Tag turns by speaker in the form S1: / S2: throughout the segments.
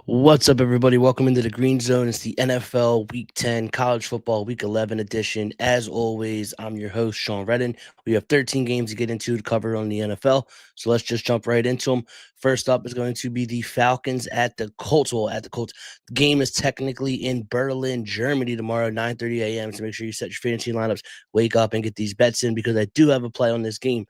S1: What's up, everybody? Welcome into the Green Zone. It's the NFL Week 10 College Football Week 11 edition. As always, I'm your host, Sean Redden. We have 13 games to get into to cover on the NFL, so let's just jump right into them. First up is going to be the Falcons at the Colts. Well, at the Colts, the game is technically in Berlin, Germany tomorrow, 9:30 a.m. So make sure you set your fantasy lineups, wake up, and get these bets in because I do have a play on this game.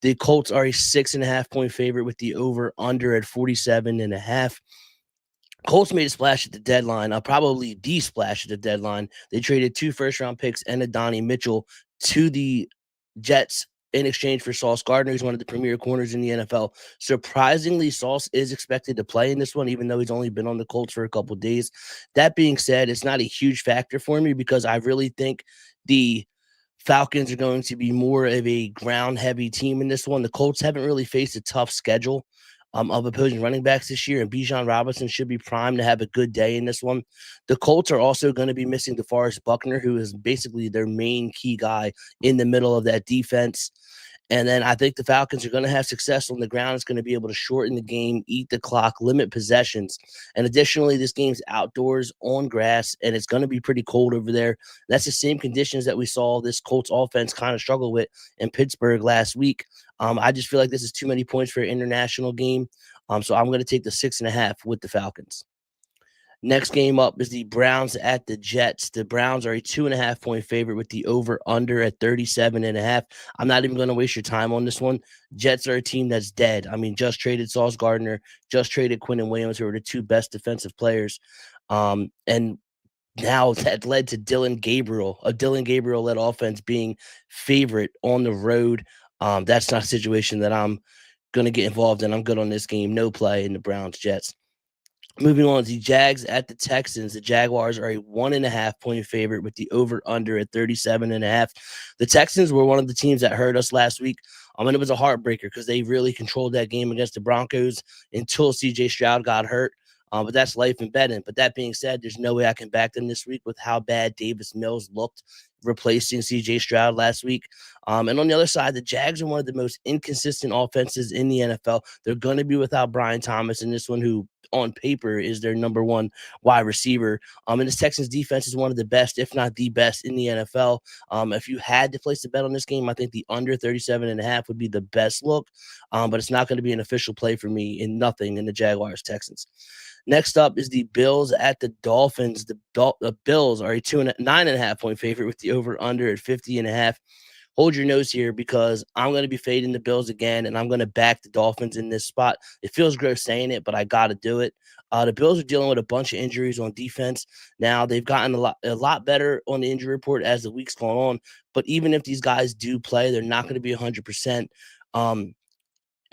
S1: The Colts are a 6.5 point favorite with the over under at 47.5. Colts made a splash at the deadline, probably the splash at the deadline. They traded 2 first-round picks and Adonai Mitchell to the Jets in exchange for Sauce Gardner, who's one of the premier corners in the NFL. Surprisingly, Sauce is expected to play in this one, even though he's only been on the Colts for a couple of days. That being said, it's not a huge factor for me because I really think the Falcons are going to be more of a ground-heavy team in this one. The Colts haven't really faced a tough schedule of opposing running backs this year, and Bijan Robinson should be primed to have a good day in this one. The Colts are also going to be missing DeForest Buckner, who is basically their main key guy in the middle of that defense. And then I think the Falcons are going to have success on the ground. It's going to be able to shorten the game, eat the clock, limit possessions. And additionally, this game's outdoors on grass, and it's going to be pretty cold over there. That's the same conditions that we saw this Colts offense kind of struggle with in Pittsburgh last week. I just feel like this is too many points for an international game. So I'm going to take the 6.5 with the Falcons. Next game up is the Browns at the Jets. The Browns are a 2.5 point favorite with the over under at 37.5. I'm not even going to waste your time on this one. Jets are a team that's dead. I mean, just traded Sauce Gardner, just traded Quinton Williams, who are the two best defensive players. And now that led to a Dylan Gabriel led offense being favorite on the road. That's not a situation that I'm going to get involved in. I'm good on this game. No play in the Browns Jets. Moving on, the Jags at the Texans. The Jaguars are a 1.5 point favorite with the over under at 37.5. The Texans were one of the teams that hurt us last week. And it was a heartbreaker because they really controlled that game against the Broncos until CJ Stroud got hurt. But that's life and betting. But that being said, there's no way I can back them this week with how bad Davis Mills looked replacing CJ Stroud last week. And on the other side, the Jags are one of the most inconsistent offenses in the NFL. They're going to be without Brian Thomas in this one, who on paper is their number one wide receiver. And this Texans defense is one of the best, if not the best, in the NFL. If you had to place a bet on this game, I think the under 37.5 would be the best look. But it's not going to be an official play for me in nothing in the Jaguars Texans. Next up is the Bills at the Dolphins. The Bills are a 9.5 point favorite with the over under at 50.5. Hold your nose here because I'm going to be fading the Bills again, and I'm going to back the Dolphins in this spot. It feels gross saying it, but I got to do it. The Bills are dealing with a bunch of injuries on defense. Now they've gotten a lot better on the injury report as the week's gone on. But even if these guys do play, they're not going to be 100%.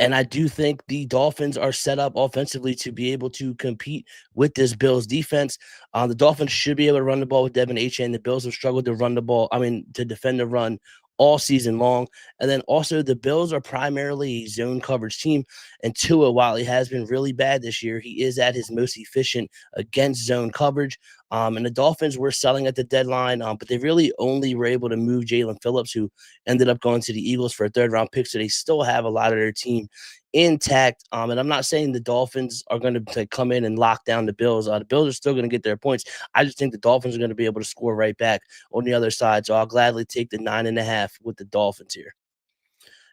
S1: And I do think the Dolphins are set up offensively to be able to compete with this Bills defense. The Dolphins should be able to run the ball with Devin Achane. The Bills have struggled to to defend the run all season long. And then also the Bills are primarily a zone coverage team. And Tua, while he has been really bad this year, he is at his most efficient against zone coverage. And the Dolphins were selling at the deadline, but they really only were able to move Jalen Phillips, who ended up going to the Eagles for a third-round pick. So they still have a lot of their team intact. And I'm not saying the Dolphins are going to come in and lock down the Bills. The Bills are still going to get their points. I just think the Dolphins are going to be able to score right back on the other side. So I'll gladly take the 9.5 with the Dolphins here.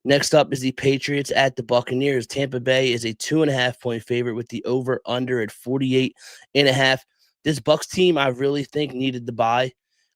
S1: Next up is the Patriots at the Buccaneers. Tampa Bay is a 2.5 point favorite with the over under at 48.5. This Bucks team, I really think, needed the bye.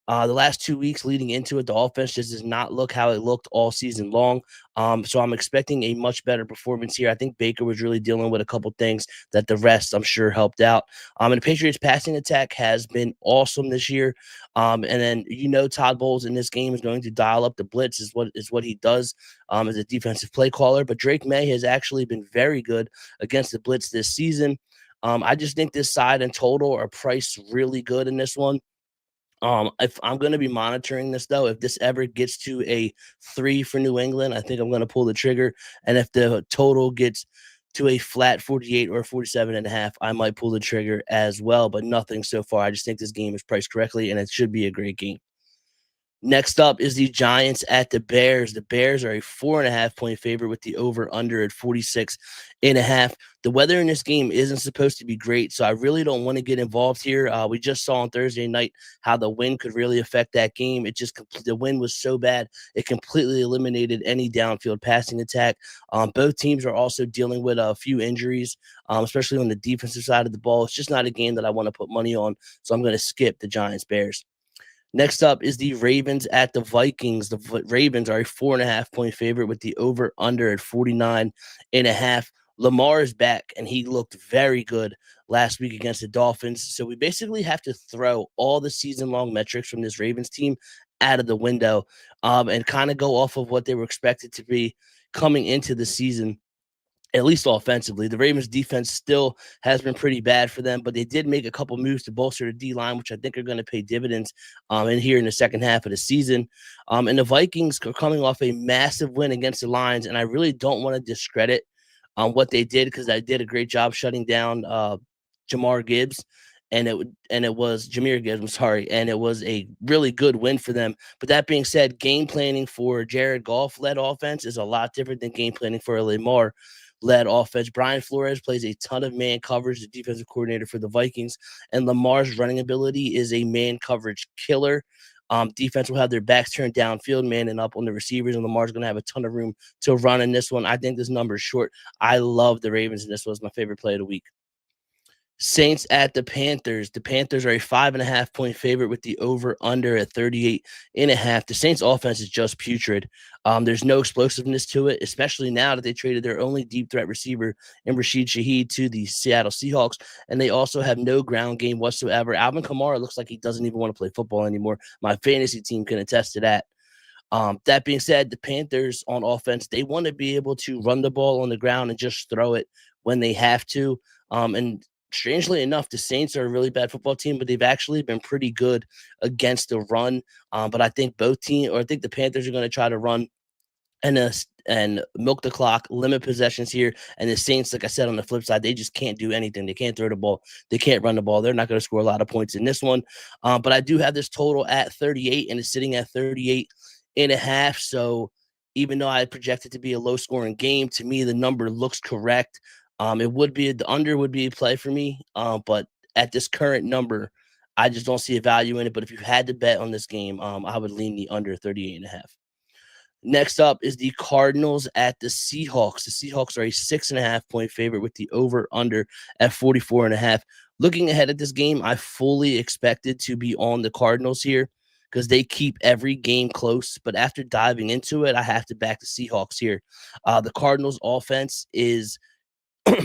S1: The last 2 weeks leading into it, the offense just does not look how it looked all season long. So I'm expecting a much better performance here. I think Baker was really dealing with a couple things that the rest, I'm sure, helped out. And the Patriots passing attack has been awesome this year. And then Todd Bowles in this game is going to dial up the blitz, is what he does as a defensive play caller. But Drake May has actually been very good against the blitz this season. I just think this side and total are priced really good in this one. If I'm going to be monitoring this, though, if this ever gets to a 3 for New England, I think I'm going to pull the trigger. And if the total gets to a flat 48 or 47.5, I might pull the trigger as well, but nothing so far. I just think this game is priced correctly, and it should be a great game. Next up is the Giants at the Bears. The Bears are a 4.5 point favorite with the over under at 46.5. The weather in this game isn't supposed to be great, so I really don't want to get involved here. We just saw on Thursday night how the wind could really affect that game. The wind was so bad it completely eliminated any downfield passing attack. Both teams are also dealing with a few injuries, especially on the defensive side of the ball. It's just not a game that I want to put money on, so I'm going to skip the Giants Bears. Next up is the Ravens at the Vikings. The Ravens are a 4.5 point favorite with the over under at 49.5. Lamar is back and he looked very good last week against the Dolphins. So we basically have to throw all the season long metrics from this Ravens team out of the window, and kind of go off of what they were expected to be coming into the season, at least offensively. The Ravens defense still has been pretty bad for them, but they did make a couple moves to bolster the D line, which I think are going to pay dividends in here in the second half of the season. And the Vikings are coming off a massive win against the Lions, and I really don't want to discredit what they did, because I did a great job shutting down Jamar Gibbs. And it was Jameer Gibbs, I'm sorry, and it was a really good win for them. But that being said, game planning for Jared Goff led offense is a lot different than game planning for a Lamar led offense. Brian Flores plays a ton of man coverage, the defensive coordinator for the Vikings, and Lamar's running ability is a man coverage killer. Defense will have their backs turned downfield, man, and up on the receivers, and Lamar's going to have a ton of room to run in this one. I think this number is short. I love the Ravens, and this was my favorite play of the week. Saints at the Panthers. The Panthers are a 5.5 point favorite with the over under at 38.5. The Saints offense is just putrid. There's no explosiveness to it, especially now that they traded their only deep threat receiver in Rashid Shaheed to the Seattle Seahawks. And they also have no ground game whatsoever. Alvin Kamara looks like he doesn't even want to play football anymore. My fantasy team can attest to that. That being said, the Panthers on offense, they want to be able to run the ball on the ground and just throw it when they have to. And strangely enough, the Saints are a really bad football team, but they've actually been pretty good against the run. But I think I think the Panthers are going to try to run and milk the clock, limit possessions here. And the Saints, like I said, on the flip side, they just can't do anything. They can't throw the ball. They can't run the ball. They're not going to score a lot of points in this one. But I do have this total at 38, and it's sitting at 38.5. So even though I projected to be a low scoring game, to me, the number looks correct. The under would be a play for me. But at this current number, I just don't see a value in it. But if you had to bet on this game, I would lean the under 38.5. Next up is the Cardinals at the Seahawks. The Seahawks are a 6.5 point favorite with the over under at 44.5. Looking ahead at this game, I fully expected to be on the Cardinals here because they keep every game close. But after diving into it, I have to back the Seahawks here. The Cardinals offense is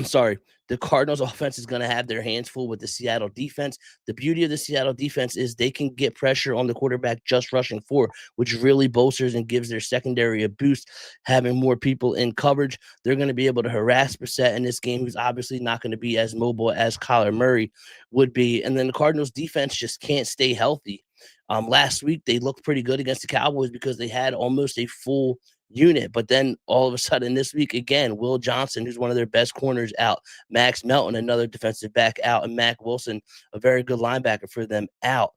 S1: sorry, the Cardinals offense is going to have their hands full with the Seattle defense. The beauty of the Seattle defense is they can get pressure on the quarterback just rushing forward, which really bolsters and gives their secondary a boost. Having more people in coverage, they're going to be able to harass Brissett in this game, who's obviously not going to be as mobile as Kyler Murray would be. And then the Cardinals defense just can't stay healthy. Last week, they looked pretty good against the Cowboys because they had almost a full unit. But then all of a sudden this week, again, Will Johnson, who's one of their best corners, out. Max Melton, another defensive back, out. And Mac Wilson, a very good linebacker for them, out.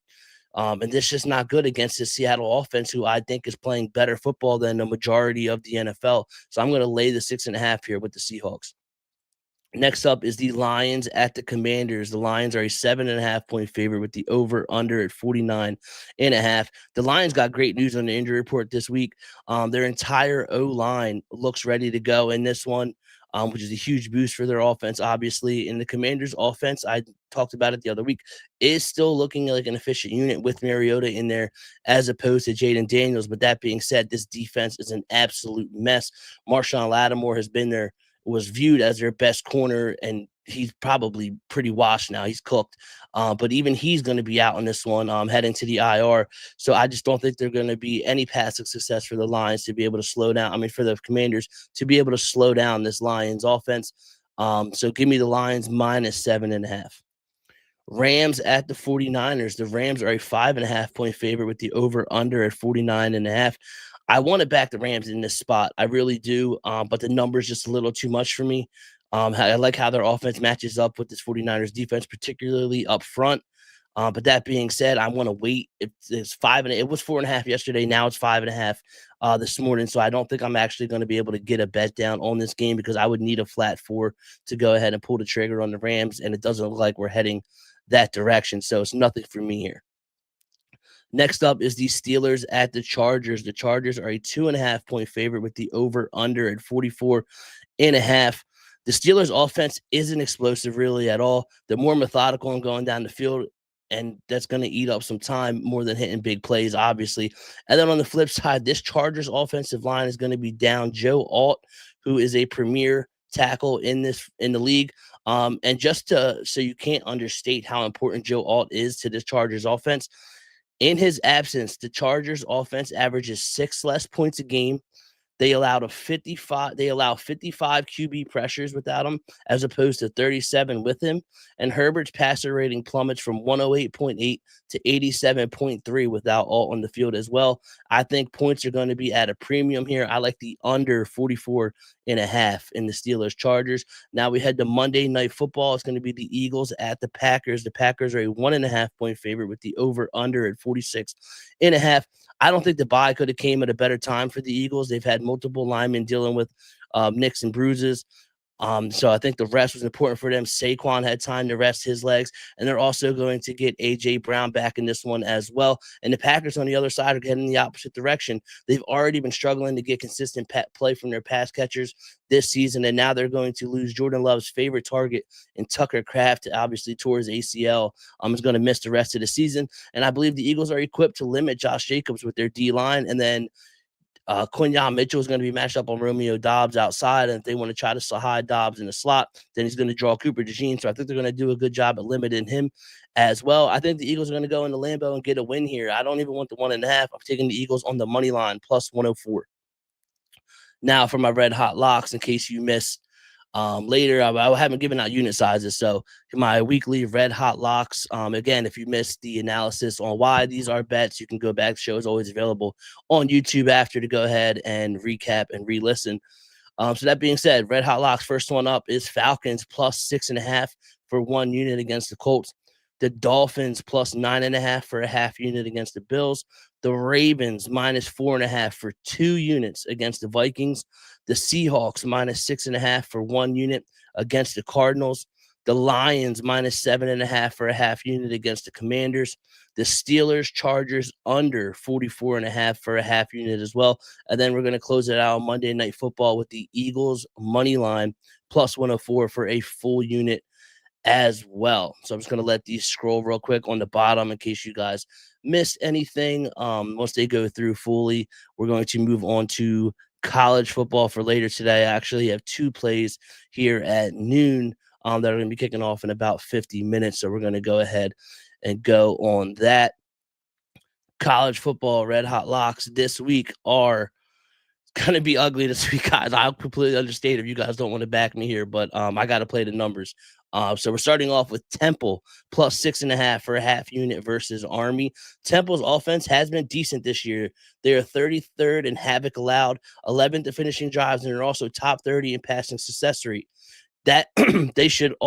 S1: And this is just not good against the Seattle offense, who I think is playing better football than the majority of the NFL. So I'm going to lay the 6.5 here with the Seahawks. Next up is the Lions at the Commanders. The Lions are a 7.5 point favorite with the over under at 49.5. The Lions got great news on the injury report this week. Their entire O line looks ready to go in this one, which is a huge boost for their offense, obviously. And the Commanders' offense, I talked about it the other week, is still looking like an efficient unit with Mariota in there as opposed to Jaden Daniels. But that being said, this defense is an absolute mess. Marshawn Lattimore was viewed as their best corner, and he's probably pretty washed now. He's cooked. But even he's going to be out on this one, heading to the IR. So I just don't think there's going to be any passing success for the Lions to be able to slow down. I mean, for the Commanders to be able to slow down this Lions offense. So give me the Lions minus 7.5. Rams at the 49ers. The Rams are a 5.5 point favorite with the over under at 49.5. I want to back the Rams in this spot. I really do. But the number's just a little too much for me. I like how their offense matches up with this 49ers defense, particularly up front. But that being said, I want to wait. It's five and it was 4.5 yesterday. Now it's 5.5 this morning. So I don't think I'm actually going to be able to get a bet down on this game because I would need a flat 4 to go ahead and pull the trigger on the Rams, and it doesn't look like we're heading that direction. So it's nothing for me here. Next up is the Steelers at the Chargers. The Chargers are a 2.5 point favorite with the over under at 44.5. The Steelers' offense isn't explosive really at all. They're more methodical and going down the field, and that's going to eat up some time more than hitting big plays, obviously. And then on the flip side, this Chargers offensive line is going to be down Joe Alt, who is a premier tackle in the league. And just so you can't understate how important Joe Alt is to this Chargers offense, in his absence, the Chargers offense averages 6 less points a game. They allow 55 QB pressures without him as opposed to 37 with him. And Herbert's passer rating plummets from 108.8 to 87.3 without Alt on the field as well. I think points are going to be at a premium here. I like the under 44.5 in the Steelers Chargers. Now we head to Monday Night Football. It's going to be the Eagles at the Packers. The Packers are a 1.5 point favorite with the over under at 46.5. I don't think the bye could have came at a better time for the Eagles. They've had multiple linemen dealing with nicks and bruises. So I think the rest was important for them. Saquon had time to rest his legs, and they're also going to get A.J. Brown back in this one as well. And the Packers on the other side are heading in the opposite direction. They've already been struggling to get consistent play from their pass catchers this season, and now they're going to lose Jordan Love's favorite target in Tucker Kraft, obviously towards ACL. Is going to miss the rest of the season, and I believe the Eagles are equipped to limit Josh Jacobs with their D-line, and then Quinyon Mitchell is going to be matched up on Romeo Dobbs outside, and if they want to try to hide Dobbs in the slot, then he's going to draw Cooper DeJean. So I think they're going to do a good job at limiting him as well. I think the Eagles are going to go into Lambeau and get a win here. I don't even want the 1.5. I'm taking the Eagles on the money line plus 104. Now for my red hot locks, in case you missed later, I haven't given out unit sizes. So my weekly red hot locks. Again, if you missed the analysis on why these are bets, you can go back. The show is always available on YouTube after to go ahead and recap and re-listen. So that being said, red hot locks. First one up is Falcons plus 6.5 for 1 unit against the Colts. The Dolphins plus 9.5 for a half unit against the Bills. The Ravens minus 4.5 for 2 units against the Vikings. The Seahawks minus 6.5 for 1 unit against the Cardinals. The Lions minus 7.5 for a half unit against the Commanders. The Steelers, Chargers under 44.5 for a half unit as well. And then we're going to close it out on Monday Night Football with the Eagles money line plus 104 for a full unit as well. So I'm just going to let these scroll real quick on the bottom in case you guys miss anything. Once they go through fully, we're going to move on to college football for later today. I actually have 2 plays here at noon that are going to be kicking off in about 50 minutes. So we're going to go ahead and go on that. College football red hot locks this week are going to be ugly this week, guys. I completely understand if you guys don't want to back me here, but I got to play the numbers. So we're starting off with Temple plus 6.5 for a half unit versus Army. Temple's offense has been decent this year. They are 33rd in havoc allowed, 11th in finishing drives, and they're also top 30 in passing success rate. That they should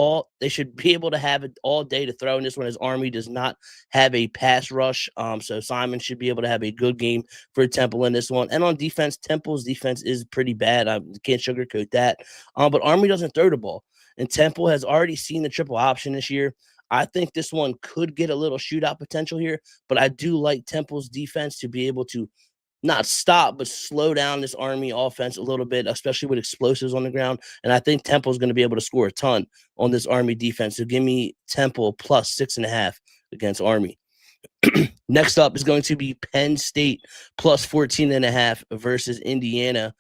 S1: be able to have it all day to throw in this one, as Army does not have a pass rush. So Simon should be able to have a good game for Temple in this one. And on defense, Temple's defense is pretty bad. I can't sugarcoat that. But Army doesn't throw the ball, and Temple has already seen the triple option this year. I think this one could get a little shootout potential here, but I do like Temple's defense to be able to not stop, but slow down this Army offense a little bit, especially with explosives on the ground. And I think Temple is going to be able to score a ton on this Army defense. So give me Temple plus 6.5 against Army. Next up is going to be Penn State plus 14.5 versus Indiana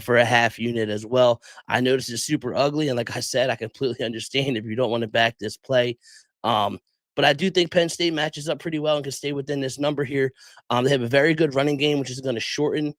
S1: for a half unit as well. I know this is super ugly, and like I said, I completely understand if you don't want to back this play. But I do think Penn State matches up pretty well and can stay within this number here. They have a very good running game, which is going to shorten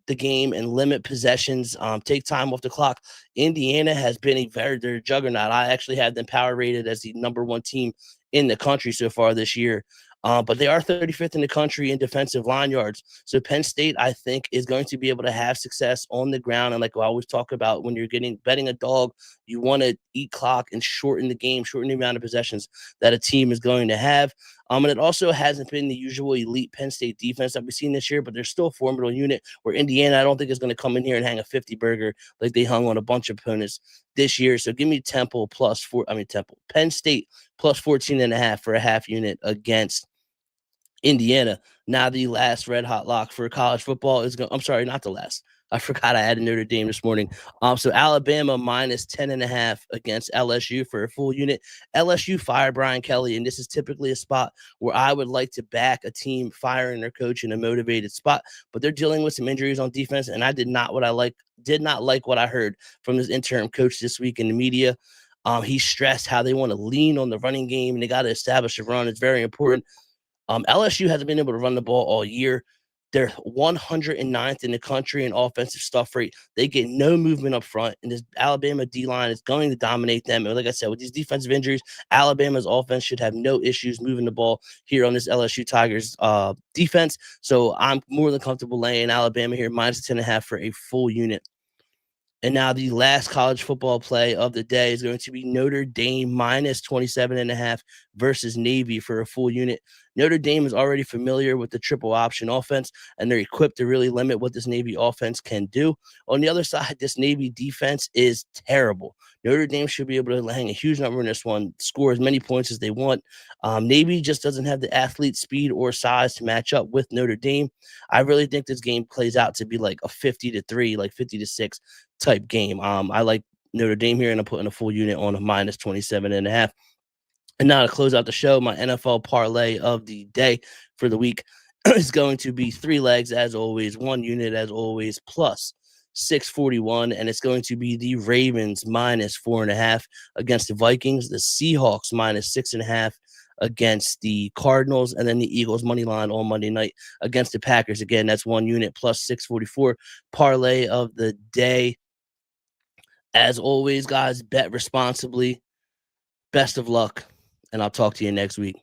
S1: the game and limit possessions, take time off the clock. Indiana has been they're a juggernaut. I actually have them power rated as the number 1 team in the country so far this year. But they are 35th in the country in defensive line yards. So Penn State, I think, is going to be able to have success on the ground. And like I always talk about, when you're getting betting a dog, you want to eat clock and shorten the game, shorten the amount of possessions that a team is going to have. And it also hasn't been the usual elite Penn State defense that we've seen this year, but they're still a formidable unit. Where Indiana, I don't think is going to come in here and hang a 50 burger like they hung on a bunch of opponents this year. So give me Penn State plus 14 and a half for a half unit against Indiana. Now the last red hot lock for college football is going. I'm sorry, not the last. I forgot I added Notre Dame this morning. So Alabama minus 10 and a half against LSU for a full unit. LSU fired Brian Kelly, and this is typically a spot where I would like to back a team firing their coach in a motivated spot, but they're dealing with some injuries on defense, and I did not like what I heard from this interim coach this week in the media. He stressed how they want to lean on the running game and they got to establish a run. It's very important. LSU hasn't been able to run the ball all year. They're 109th in the country in offensive stuff rate. They get no movement up front, and this Alabama D line is going to dominate them. And like I said, with these defensive injuries, Alabama's offense should have no issues moving the ball here on this LSU Tigers defense. So I'm more than comfortable laying Alabama here minus 10.5 for a full unit. And now the last college football play of the day is going to be Notre Dame minus 27.5 versus Navy for a full unit. Notre Dame is already familiar with the triple option offense, and they're equipped to really limit what this Navy offense can do. On the other side, this Navy defense is terrible. Notre Dame should be able to hang a huge number in this one, score as many points as they want. Navy just doesn't have the athlete speed or size to match up with Notre Dame. I really think this game plays out to be like a 50-3, like 50-6 type game. I like Notre Dame here, and I'm putting a full unit on a minus 27.5. And now to close out the show, my NFL parlay of the day for the week is going to be 3 legs as always, 1 unit as always, plus 641. And it's going to be the Ravens minus 4.5 against the Vikings, the Seahawks minus 6.5 against the Cardinals, and then the Eagles money line on Monday night against the Packers. Again, that's 1 unit plus 644. Parlay of the day. As always, guys, bet responsibly. Best of luck, and I'll talk to you next week.